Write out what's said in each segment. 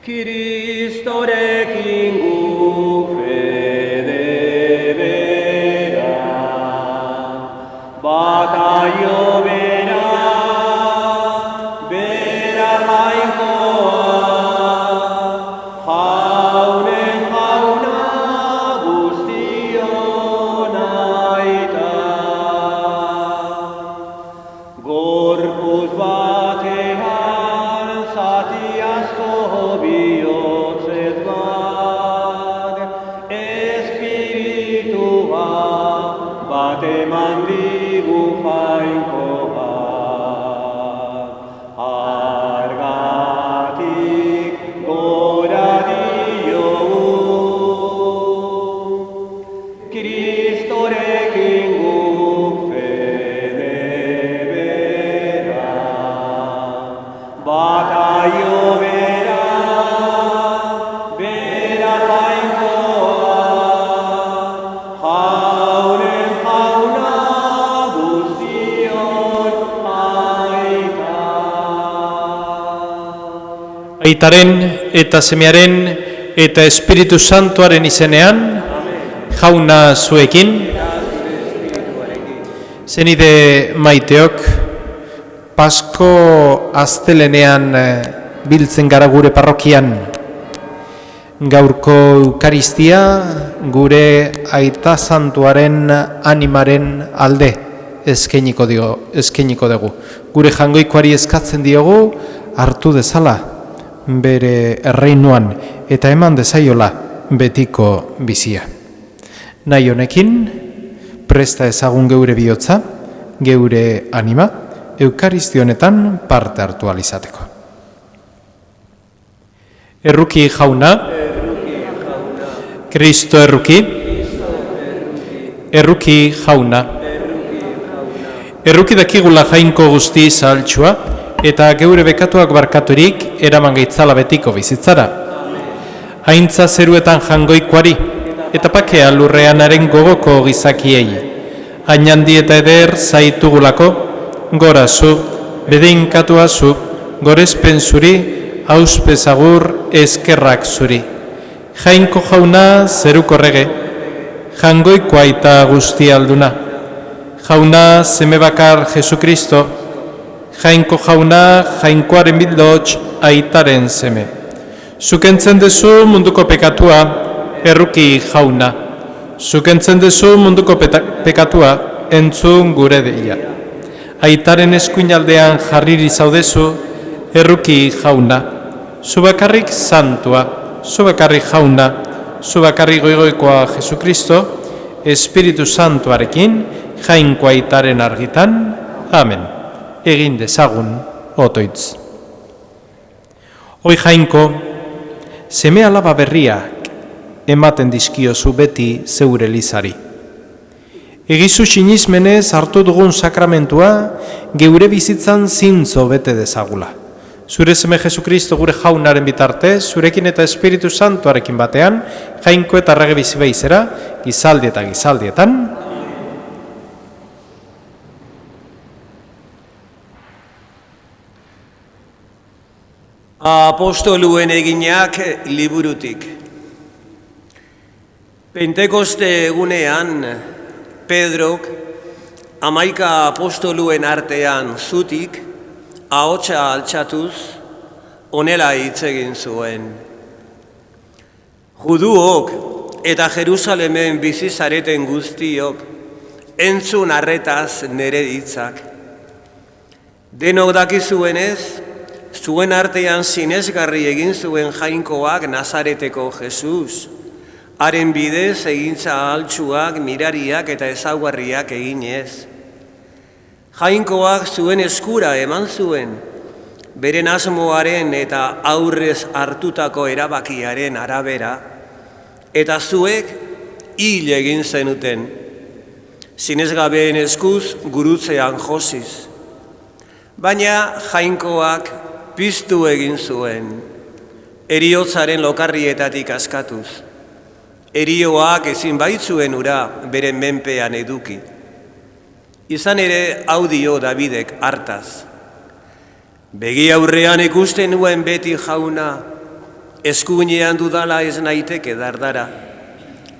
Kristorekin gu fede bera, bataio bera, bera jainkoa, jaunen jauna guztion aita. Gorputz batean zati asko bihotzez bat, espiritua bat eman digu jainkoak. Hargatik gora diogu, Kristorekin gu fede bera, bataio bera, bera jainkoa, jaunen jauna guztion aita. Aitaren eta Semearen eta Espiritu Santuaren izenean, jauna zuekin, zenide maiteok, Pasko astelenean biltzen gara gure parrokian. Gaurko Eukaristia gure Aita Santuaren animaren alde eskainiko dugu. Gure jangoikoari eskatzen diogu hartu dezala bere erreinuan eta eman dezaiola betiko bizia. Nahi honekin, presta ezagun geure bihotza, geure anima, Eukaristia honetan parte hartu alizateko. Erruki jauna, Kristo erruki, erruki jauna. Erruki dakigula jainko guzti zahaltsua, eta geure bekatuak barkaturik eraman gaitzala betiko bizitzara. Haintza zeruetan jangoikoari, eta pakea lurreanaren gogoko gizakiei. Hainandi eta eder zaitugulako, gora zu, bedeinkatua zu, gorezpen zuri, auspezagur eskerrak zuri. Jainko jauna zeruko rege, jangoiko aita guzti alduna. Jauna seme bakar Jesukristo, jainko jauna jainkoaren bildots aitaren seme. Zukentzen dezu munduko pekatua, erruki jauna. Zukentzen dezu munduko pekatua, entzun gure deia. Aitaren eskuinaldean jarriri zaudezu, erruki jauna. Zubakarrik santua, zubakarrik jauna, zubakarrik goigoikoa Jesukristo, Espiritu Santuarekin, jainko aitaren argitan, amen. Egin dezagun, otoitz. Hoi jainko, seme alaba berriak ematen dizkiozu beti zeure lizari. Egizu sinizmenez hartu dugun sakramentua geure bizitzan zintzo bete dezagula. Zure seme Jesukristo gure jaunaren bitartez, zurekin eta Espiritu Santuarekin batean, jainko eta errege bizi behizera, gizaldi eta gizaldietan. Apostoluen eginak liburutik. Pentekoste egunean, Pedrok, 11 apostoluen artean zutik, ahotsa altxatuz, honela hitz egin zuen. Juduok eta Jerusalemen bizi zareten guztiok, entzun arretaz nere hitzak. Denok dakizuenez, zuen artean sinesgarri egin zuen jainkoak Nazareteko Jesus, haren bidez egintza altsuak, mirariak eta ezaugarriak eginez. Jainkoak zuen eskura eman zuen, beren asmoaren eta aurrez hartutako erabakiaren arabera, eta zuek hil egin zenuten, sinesgabeen eskuz gurutzean josiz. Baina jainkoak piztu egin zuen, heriotzaren lokarrietatik askatuz. Herioak ezin baitzuen ura beren menpean eduki. Izan ere hau dio Davidek hartaz. Begi aurrean ikusten nuen beti jauna, eskuinean dudala ez naiteke dardara.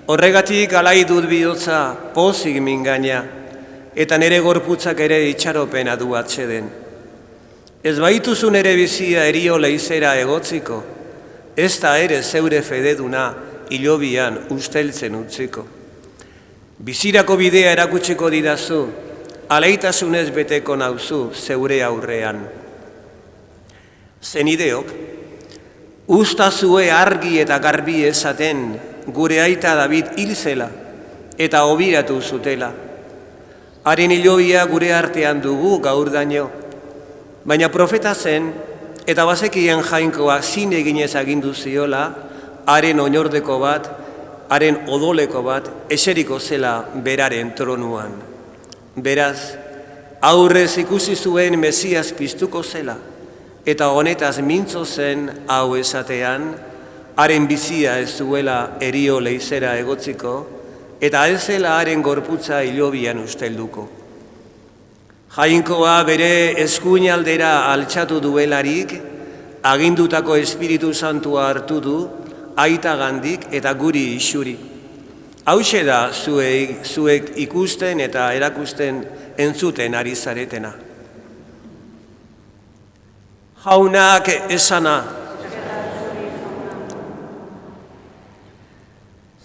Horregatik alai dut bihotza pozik mingaina, eta nere gorputzak ere itxaropena du atseden. Ez baituzun ere bizia erio leizera egotziko, ez da ere zeure fededuna hilobian usteltzen utziko. Bizirako bidea erakutsiko didazu, alaitasunez beteko nauzu zeure aurrean. Zenideok, ustazue argi eta garbi esaten gure aita David hil zela eta obiratu zutela. Haren hilobia gure artean dugu gaur daño, baina profeta zen eta bazekien jainkoak zin eginez agindu ziola, haren oinordeko bat, haren odoleko bat, eseriko zela beraren tronuan. Beraz, aurrez ikusi zuen Mesias piztuko zela, eta honetaz mintzo zen hau esatean, haren bizia ez zuela erio leizera egotziko, eta ez zela haren gorputza hilobian ustelduko. Jainkoa bere eskuinaldera altxatu duelarik, agindutako Espiritu Santua hartu du, aitagandik eta guri isuri. Hauxe da zuek ikusten eta erakusten entzuten ari zaretena. Jaunak esana,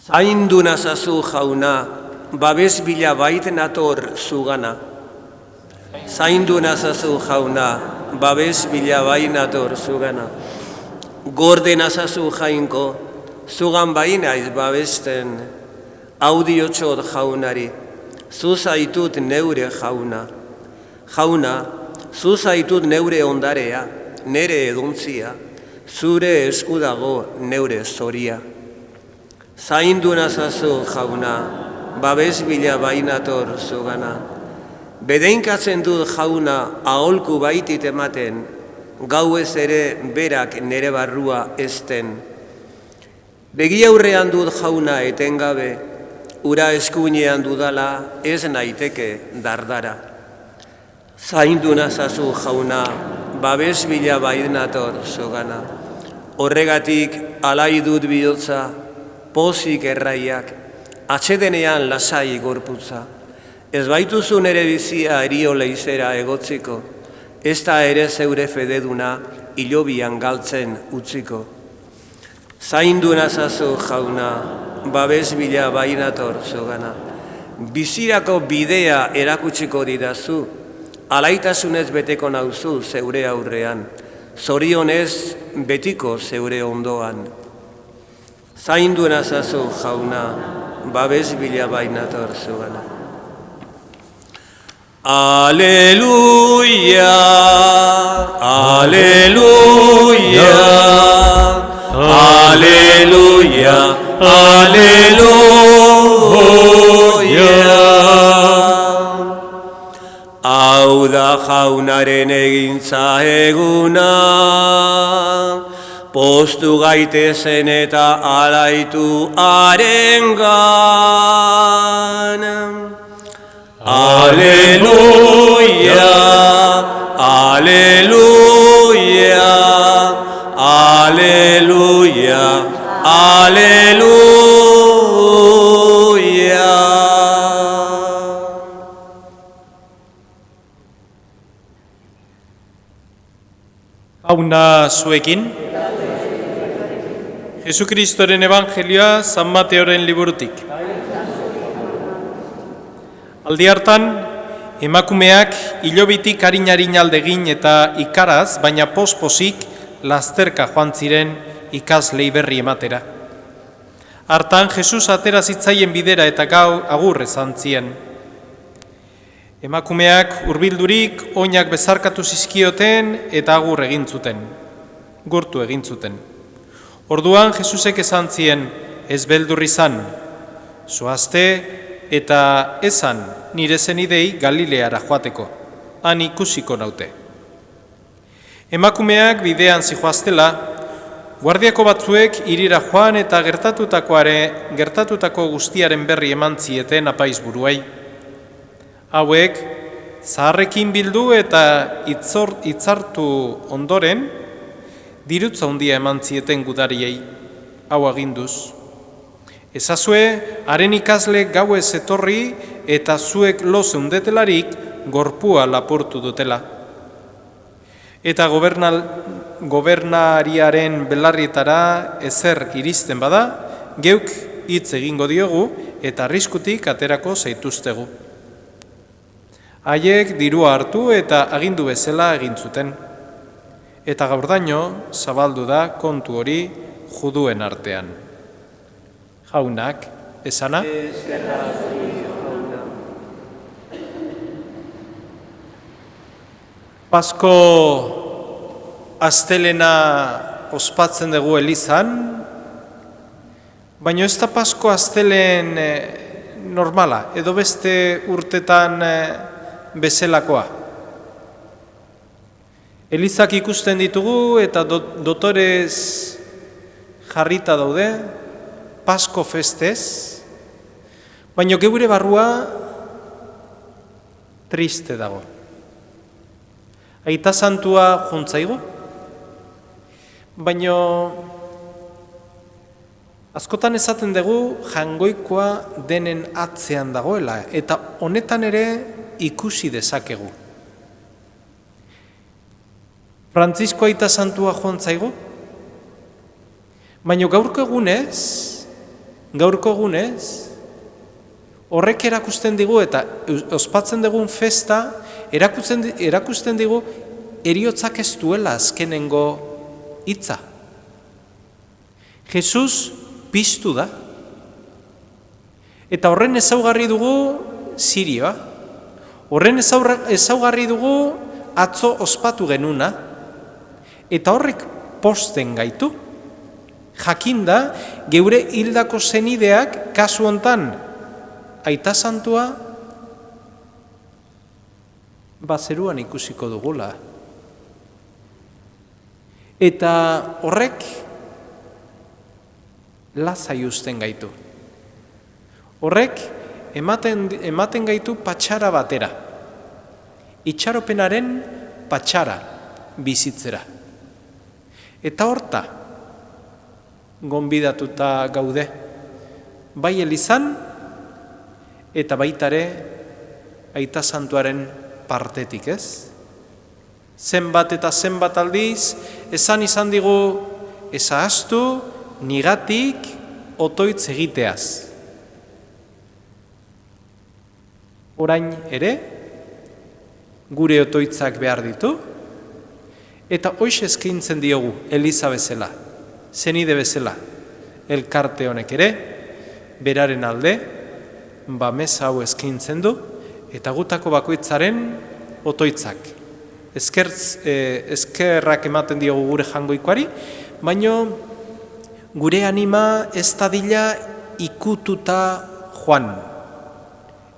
zaindu nazazu jauna, babes bila bait nator zugana. Zaindu nazazu jauna, babes bila bait nator zugana. Gorde nazazu jainko, zugan bainaiz babesten, audiotxot jaunari, zu zaitut neure jauna. Jauna, zu zaitut neure ondarea, nere eduntzia, zure eskudago neure zoria. Zaindu nazazu jauna, babes bila bainator zugana. Bedeinkatzen dut jauna aholku baitit ematen, gauez ere berak nere barrua ezten. Begi aurrean dut jauna etengabe, ura eskuinean dudala ez naiteke dardara. Zaindu nazazu jauna, babes bila bainator zugana. Horregatik alai dut bihotza, pozik erraiak, atsedenean lasai gorputza. Ez baituzun ere bizia erio leizera egotziko, ez da ere zeure fededuna hilobian galtzen utziko. Zaindu nazazu jauna, babes bila bainator zugana. Bizirako bidea erakutsiko didazu, alaitasunez beteko nauzu zeure aurrean, zorionez betiko zeure ondoan. Zaindu nazazu jauna, babes bila bainator zugana. Aleluia, aleluia, aleluia, aleluia. Hau da jaunaren egintza eguna, postu gaitezen eta alaitu arengan. Aleluia, aleluia, aleluia, aleluia. Jauna zuekin, Jesukristoren Evangelioa San Mateoren liburutik. Aldi hartan, emakumeak hilobitik harin aldegin eta ikaraz, baina posposik lasterka joan ziren ikaslei berri ematera. Hartan, Jesus atera zitzaien bidera eta gau agur esan zien. Emakumeak hurbildurik oinak bezarkatu zizkioten eta agur egin zuten, gurtu egin zuten. Orduan, Jesusek esan zien, ez beldur izan, zoazte eta esan nire zenidei Galileara joateko, han ikusiko naute. Emakumeak bidean zijoaztela, guardiako batzuek hirira joan eta gertatutako guztiaren berri eman zieten apaiz buruei. Hauek, zaharrekin bildu eta hitzartu ondoren, dirutza handia eman zieten gudariei, hau aginduz. Ezazue, haren ikasle gauez etorri eta zuek lo zeundetelarik gorpua lapurtu dutela. Eta gobernariaren belarrietara ezer iristen bada, geuk hitz egingo diogu eta arriskutik aterako zaituztegu. Haiek dirua hartu eta agindu bezala egin zuten. Eta gaurdaino zabaldu da kontu hori juduen artean. Jaunak, esana? Pasko astelena ospatzen dugu elizan, baina ez da Pasko astelen normala, edo beste urtetan bezelakoa. Elizak ikusten ditugu eta dotorez jarrita daude, Pasko festez, baina geure barrua triste dago. Aita santua juntzaigu, baina askotan esaten dugu jangoikoa denen atzean dagoela, eta honetan ere ikusi dezakegu. Frantzisko aita santua juntzaigu, baina gaurko egunez, horrek erakusten digu eta ospatzen dugun festa, erakusten digu heriotzak ez duela azkenengo hitza. Jesus piztu da. Eta horren ezaugarri dugu Sirioa. Horren ezaugarri dugu atzo ospatu genuna. Eta horrek posten gaitu. Jakinda geure hildako senideak kasu hontan aita santua bazeruan ikusiko dugula. Eta horrek lasai uzten gaitu. Horrek ematen gaitu patxara batera. Itxaropenaren patxara bizitzera. Eta horta gonbidatuta gaude. Bai elizan eta baitare aita santuaren partetik, ez? Zenbat eta zenbat aldiz, esan izan digu ezahaztu nigatik otoitz egiteaz. Orain ere, gure otoitzak behar ditu, eta hoiz eskaintzen diogu Eliza bezala, zenide bezala, elkarte honek ere, beraren alde, mesa hau eskaintzen du, eta gutako bakoitzaren otoitzak. Eskerrak ematen diogu gure jangoikoari, baina gure anima ez dadila ikututa joan.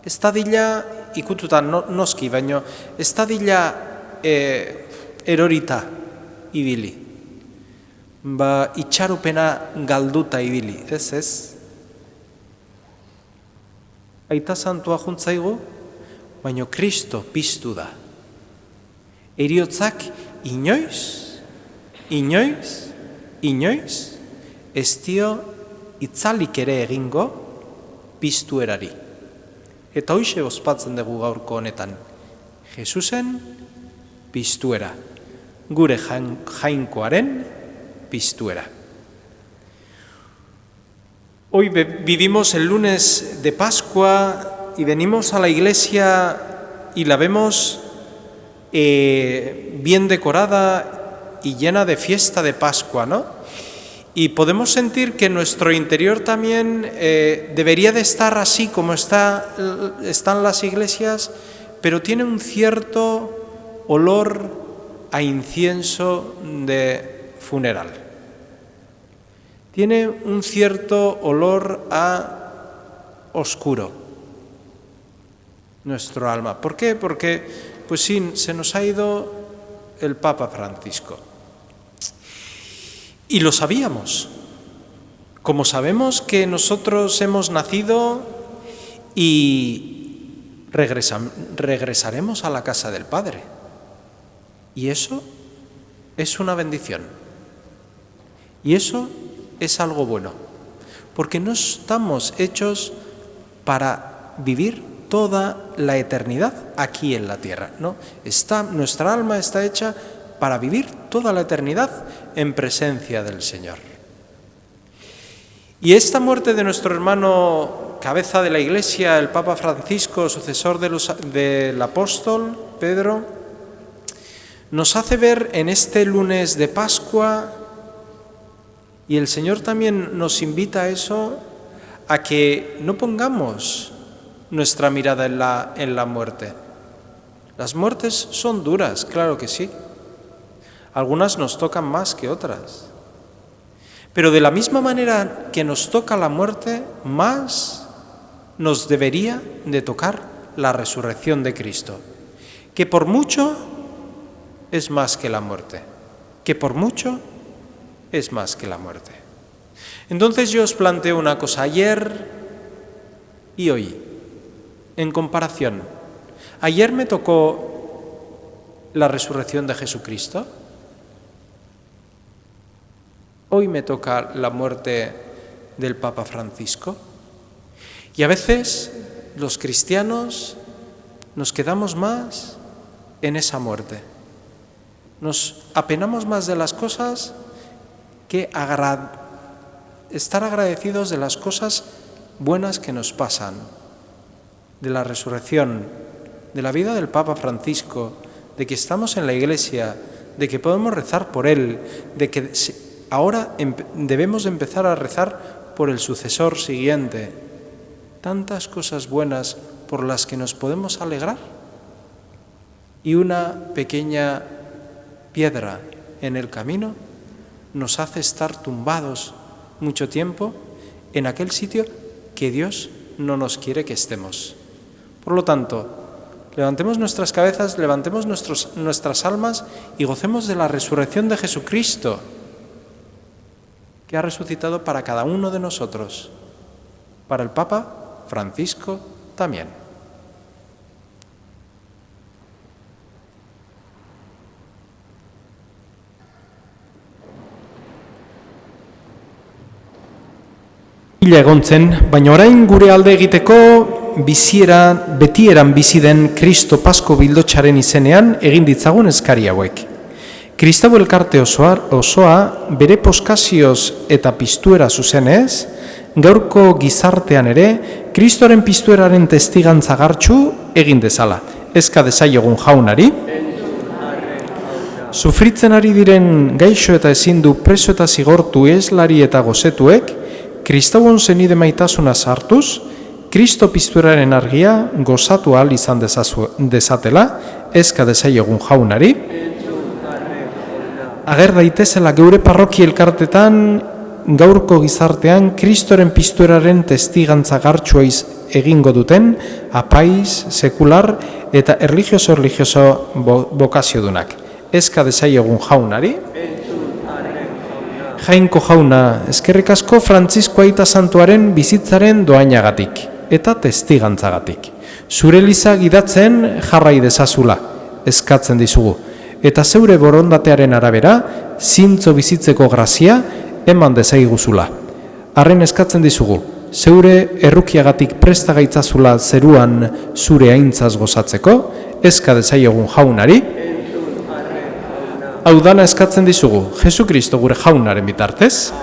Ez dadila ikututa noski, baina ez dadila erorita ibili. Itxaropena galduta ibili, ez? Aita santua juntzaigu, baina Kristo piztu da. Heriotzak inoiz ez dio itzalik ere egingo piztuerari. Eta hoize ospatzen dugu gaurko honetan. Jesusen piztuera, gure jainkoaren piztuera. Hoy vivimos el lunes de Pascua y venimos a la iglesia y la vemos bien decorada y llena de fiesta de Pascua, ¿no? Y podemos sentir que nuestro interior también debería de estar así como están las iglesias, pero tiene un cierto olor a incienso de funeral. Tiene un cierto olor a oscuro nuestro alma. ¿Por qué? Porque pues sí, se nos ha ido el Papa Francisco. Y lo sabíamos. Como sabemos que nosotros hemos nacido y regresaremos a la casa del Padre. Y eso es una bendición. Y eso es algo bueno, porque no estamos hechos para vivir toda la eternidad aquí en la tierra, ¿no? Nuestra alma está hecha para vivir toda la eternidad en presencia del Señor. Y esta muerte de nuestro hermano cabeza de la Iglesia, el Papa Francisco, sucesor del apóstol Pedro, nos hace ver en este lunes de Pascua, y el Señor también nos invita a eso, a que no pongamos nuestra mirada en la muerte. Las muertes son duras, claro que sí. Algunas nos tocan más que otras. Pero de la misma manera que nos toca la muerte, más nos debería de tocar la resurrección de Cristo, que por mucho es más que la muerte, que por mucho es más que la muerte. Entonces yo os planteo una cosa, ayer y hoy, en comparación. Ayer me tocó la resurrección de Jesucristo. Hoy me toca la muerte del Papa Francisco. Y a veces los cristianos nos quedamos más en esa muerte. Nos apenamos más de las cosas que estar agradecidos de las cosas buenas que nos pasan, de la resurrección, de la vida del Papa Francisco, de que estamos en la Iglesia, de que podemos rezar por él, de que ahora debemos empezar a rezar por el sucesor siguiente. Tantas cosas buenas por las que nos podemos alegrar. Y una pequeña piedra en el camino nos hace estar tumbados mucho tiempo en aquel sitio que Dios no nos quiere que estemos. Por lo tanto, levantemos nuestras cabezas, levantemos nuestras almas y gocemos de la resurrección de Jesucristo, que ha resucitado para cada uno de nosotros, para el Papa Francisco también. Hila egon zen, baina orain gure alde egiteko betieran bizi den Kristo Pasko bildotxaren izenean egin ditzagun eskari hauek. Kristau elkarte osoa bere poskazioz eta piztuera zuzenez, gaurko gizartean ere, Kristoren piztueraren testigantza gartxu egin dezala. Eska dezaiogun jaunari. Sufritzen ari diren gaixo eta ezin du preso eta zigortu eslari eta gozetuek, Kristauon zenide maitasuna sartuz, Kristo piztueraren argia gozatu ahal izan dezatela, eska dezaiogun jaunari. Ager daitezela geure parroki elkartetan, gaurko gizartean, Kristoren piztueraren testigantza gartxua egingo duten, apaiz, sekular eta erlijioso bokaziodunak. Eska dezaiogun jaunari. Jainko jauna, eskerrik asko Frantzisko Aita Santuaren bizitzaren doainagatik eta testigantzagatik. Zure eliza gidatzen jarrai dezazula, eskatzen dizugu. Eta zeure borondatearen arabera, zintzo bizitzeko grazia eman dezaiguzula. Arren eskatzen dizugu, zeure errukiagatik prestagaitzazula zeruan zure aintzaz gozatzeko, eska dezaiogun jaunari. Hau dana eskatzen dizugu, Jesukristo gure jaunaren bitartez.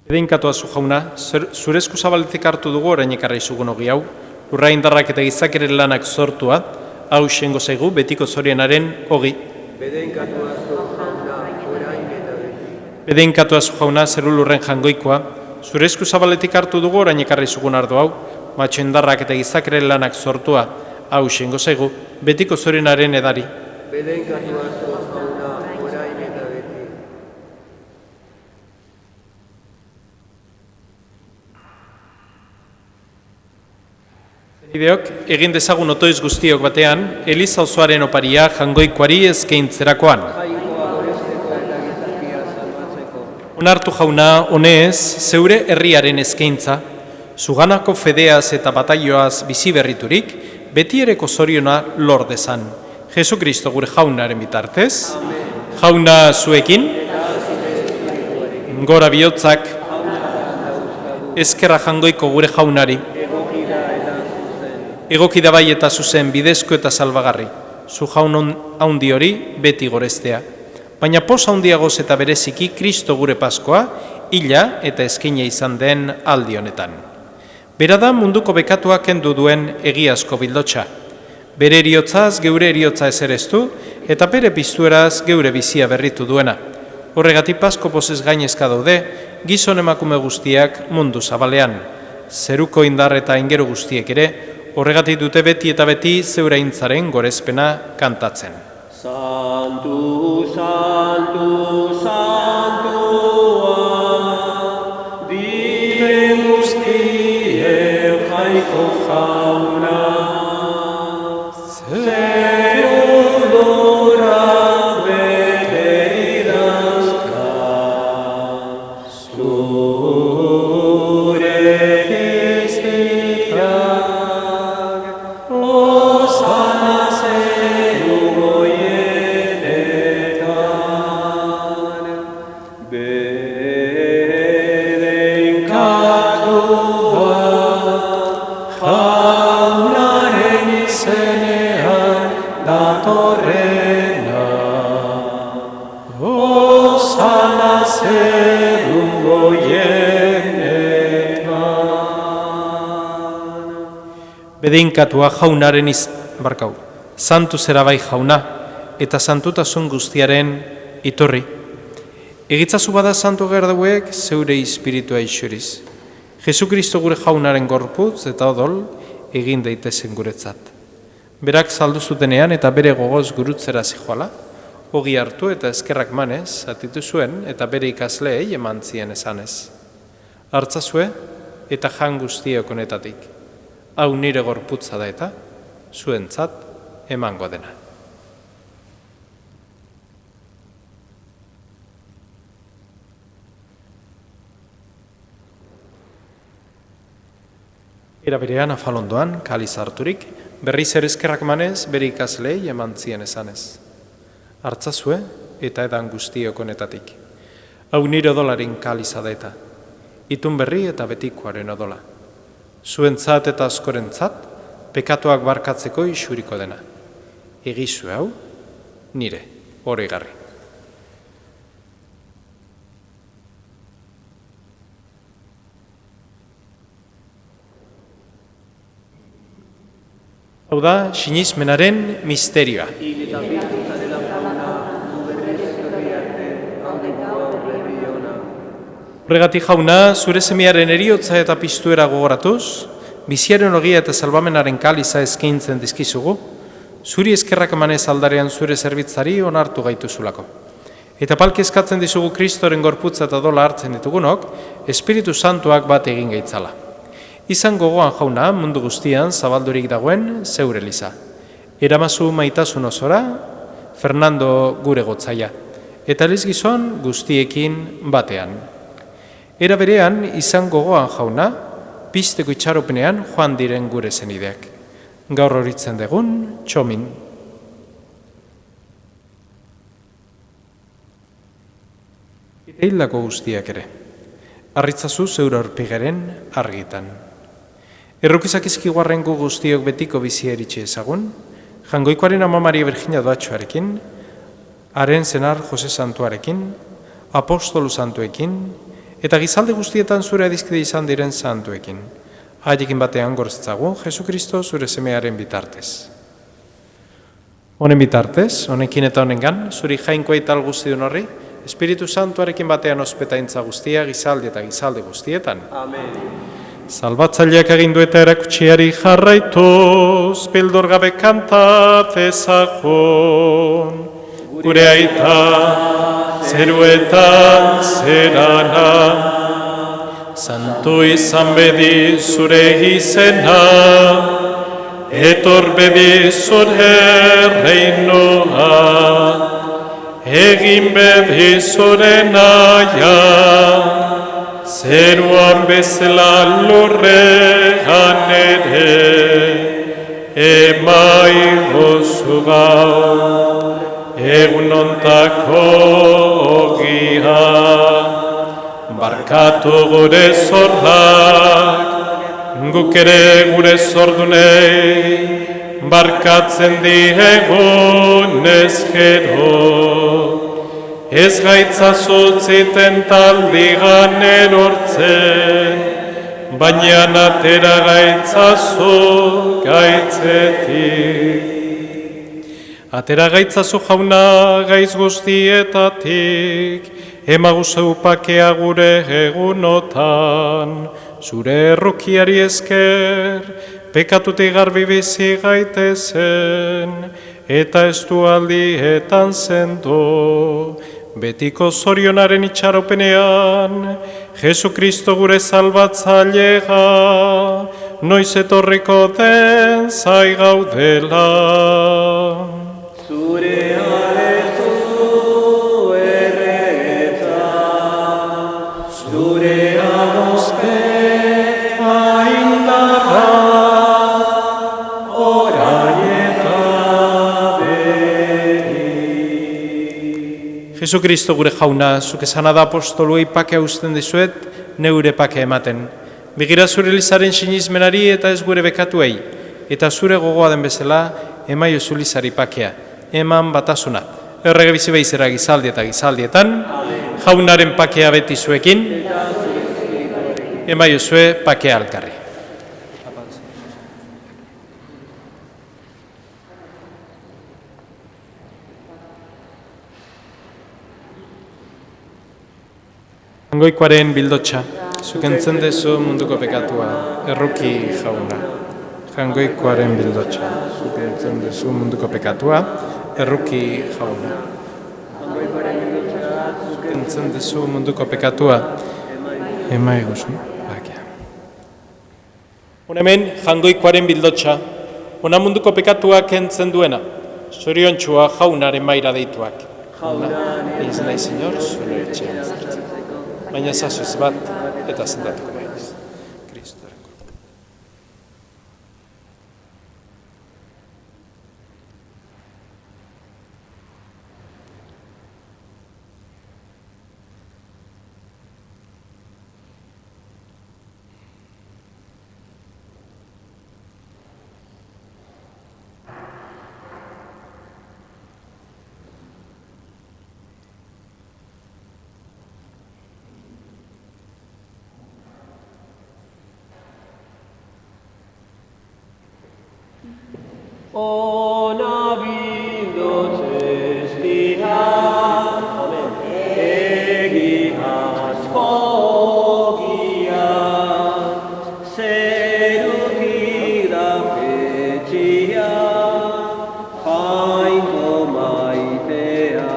Edeinkatu azu jauna, zure eskuzabaletik hartu dugu orain ekarra izugun hogi hau, lurra indarrak eta gizakeren lanak sortua, hau xengo zaigu betiko zorienaren hogi. Bedeinkatu azu jauna, orain eta beti. Bedeinkatu azu jauna, zeru lurren jangoikoa, zure eskuzabaletik hartu dugu orain ekarra izugun ardo hau, matxo indarrak eta gizakeren lanak sortua, hau xengo zaigu betiko zorienaren edari. Bedeinkatu azu jauna, orain eta beti. Bideok, egin dezagun otoiz guztiok batean, Eliza osoaren oparia jangoikoari eskaintzerakoan. Onartu jauna, honez, zeure herriaren eskaintza, zuganako fedeaz eta bataioaz bizi berriturik, beti ereko zoriona lor dezan. Jesukristo gure jaunaren bitartez, jauna zuekin, gora bihotzak, eskerra jangoiko gure jaunari, egoki da bai eta zuzen bidezko eta salbagarri, zu jaun haundi hori beti goreztea. Baina pos haundiagoz eta bereziki Kristo gure Paskoa, hila eta eskina izan den aldi honetan. Bera da munduko bekatua kendu duen egiazko bildotxa. Bere eriotzaz geure eriotza ezereztu eta bere piztueraz geure bizia berritu duena. Horregatik Pasko pozez gainezka daude, gizon emakume guztiak mundu zabalean. Zeruko indar eta ingero guztiek ere, horregatik dute beti eta beti zeuraintzaren gorezpena kantatzen. Santu, Santu, Santua, dire guztiek jaiko jauna, zerudura beteridazka, zure iztiak, osana zeru Bedeinkatua jaunaren barkau, santu zera bai jauna, eta santutasun guztiaren iturri. Egitzazu bada santu gerdauek zeure espiritua isuriz. Jesukristo gure jaunaren gorputz eta odol egin daitezen guretzat. Berak saldu zutenean eta bere gogoz gurutzera zijoala, ogi hartu eta eskerrak manez, atitu zuen eta bere ikasleei eman zien esanez. Hartzazue eta jan guztiok honetatik. Hau nire gorputza da eta zuentzat emango dena. Era berean afalondoan, kaliz harturik, berriz ere eskerrak manez bere ikaslei eman zien esanez. Hartzazue eta edan guztiok honetatik. Hau nire odolaren kaliza da eta, itun berri eta betikoaren odola. Zuentzat eta askorentzat, pekatuak barkatzeko isuriko dena. Egizu hau, nire, oregarri. Hau da, sinismenaren misterioa. Horregatik jauna, zure semiaren eriotza eta piztuera gogoratuz, biziaren ogia eta salbamenaren kaliza eskaintzen dizkizugu, zuri eskerrak emanez aldarean zure zerbitzari onartu gaituzulako. Eta palki eskatzen dizugu Kristoren gorputza eta dola hartzen ditugunok, Espiritu Santuak bat egin gaitzala. Izan gogoan jauna, mundu guztian zabaldurik dagoen zeure Eliza. Eramazu maitasun osora, Fernando gure gotzaia, eta eliz gizon guztiekin batean. Era berean, izan gogoan jauna, pizteko itxaropenean joan diren gure zenideak. Gaur horitzen degun, txomin. Eta hildako guztiak ere. Arritzazu zeure aurpigaren argitan. Errukizak izkiguarren gu guztiok betiko bizia eritxe ezagun, jangoikoaren ama Maria Virginia doatxoarekin, haren zenar Jose Santuarekin, apostolu santuekin, eta gizalde guztietan zure adizkide izan diren santuekin. Haiekin batean gorzetzagu, Jesukristo zure semearen bitartez. Honen bitartez, honekin eta honengan, zuri jainkoa ital guztiun horri, Espiritu Santuarekin batean ospetaintza guztia, gizalde eta gizalde guztietan. Amen. Salbatzaileak agindu eta erakutsiari jarraituz, beldor gabe kantatezagun. Gure aita, zeruetan zerana, santu izan bedi zure izena, etor bedizun erreinoa, egin bedizuren aia, zeruan bezala lurrean ere, emaigozu gaur, egun ontako ogia. Barkatu gure zorrak, guk ere gure zordunei, barkatzen diegun ez gero. Ez gaitzazutziten taldigan erortzen, baina atera gaitzazu gaitzetik. Atera gaitzazu jauna gaiz guztietatik, emaguzu pakea gure egunotan, zure errukiari esker, pekatutik garbi bizi gaitezen, eta ez du aldietan zendo, betiko zorionaren itxaropenean, Jesu Kristo gure salbatzailega, noiz etorriko den zai gaudela. Zurea lezu erreta, zurea gospeta indarra, orain eta beti. Jesu Kristo gure jauna, zuk esana da apostoluei pakea usten dizuet, neure pakea ematen. Begira zure Elizaren sinizmenari eta ez gure bekatuei, eta zure gogoa den bezala, emaiozu Elizari pakea, eman batasuna. Errege bizi behizera gizaldi eta gizaldietan, jaunaren pakea beti zuekin, emaiozue pakea alkarri. Jangoikoaren bildotxa, zuk entzun dezu munduko pekatua, erruki jauna. Jangoikoaren bildotxa, zuk entzun dezu munduko pekatua, erruki jauna. Zuk entzun dezu munduko pekatua, emaiguzu, bakia. Hemen jangoikoaren bildotxa, ona munduko pekatuak entzen duena, zoriontxua jaunaren maira deituak. Jauna, ez nahi senyor, zure etxean zertzen. Baina zazuz bat eta zendatuko behiz. Kristoren korpo. Ona bildotz dira, egiazko ogia, zerutik da petxia, jainko maitea.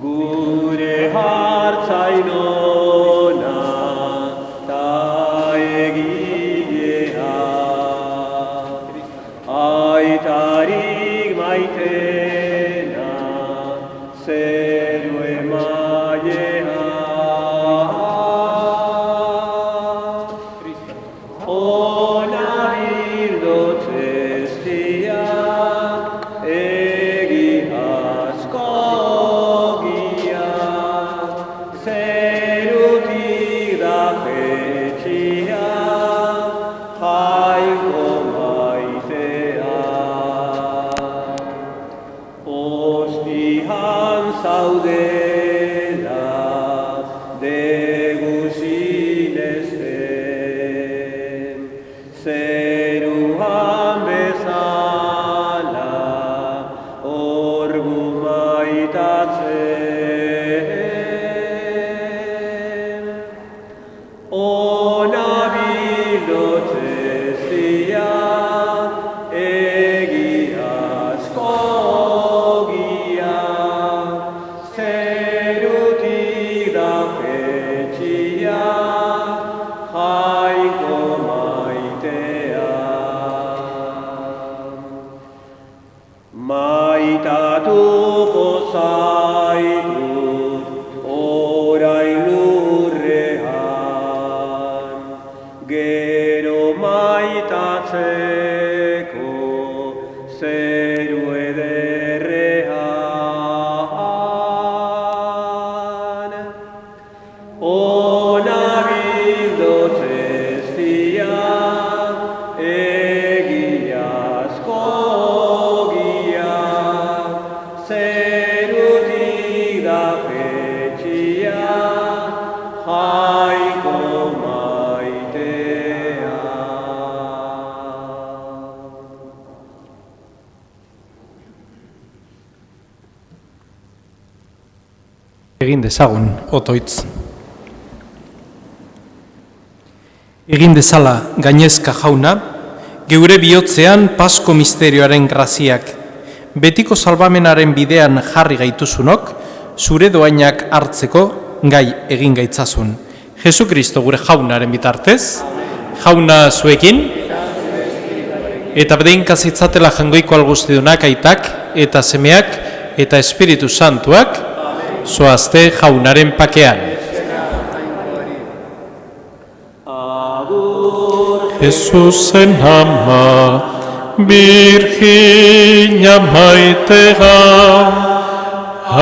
Gure hartzainona ta egilea. Aitarik maitena, zeru emailea. Ona bildotz ez dira, egiazko ogia, zerutik da petxia, jainko maitea. maitatuko zaitut orain lurrean, gero maitatzeko zeru ederrean. Ona bildotzez dia, egiazko gia, zerutik da jetxia, jaiko maitea. Egin dezagun, otoitz. Egin dezala gainezka jauna, geure bihotzean Pasko misterioaren graziak, betiko salbamenaren bidean jarri gaituzunok, zure doainak hartzeko gai egin gaitzazun. Jesukristo gure jaunaren bitartez, jauna zuekin, eta bedeinkaz itzatela jangoiko alguztidunak aitak, eta semeak, eta Espiritu Santuak, zoazte jaunaren pakean. Jesusen ama, Virginia maitea,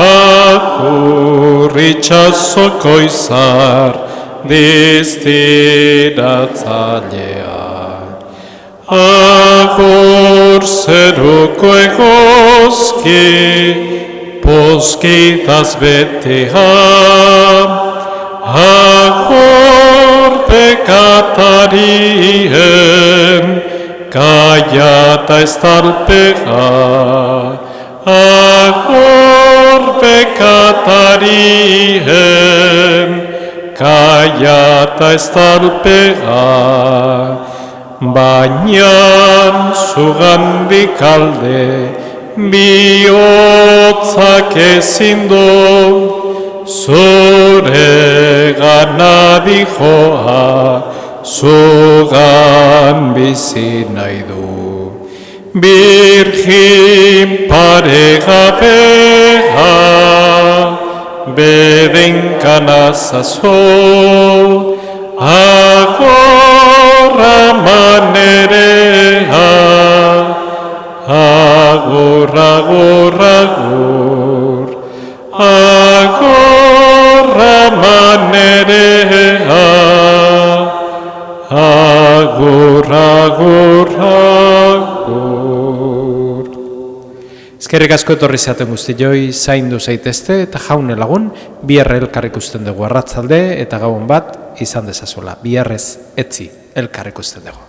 agur itxasoko izar distiratzailea. Agur zeruko egozki, poskitaz betea, agur pekatarien, kaia eta estalpega. Agur pekatarien, kaia eta estalpega. Baina zugandik alde, bihotzak ezin du, zure gana dijoa, zugan bizi nahi du. Virgin paregabea, bedenkan azazo, agorra manerea, agur, agur, agur, agorra manerea, agur, agur, agur. Eskerrik asko etorri zaten guztioi, zaindu zaitezte eta jaune lagun, biharre elkar ikusten dugu arratzalde eta gabon bat izan dezazuela. Biharrez etzi elkar ikusten dugu.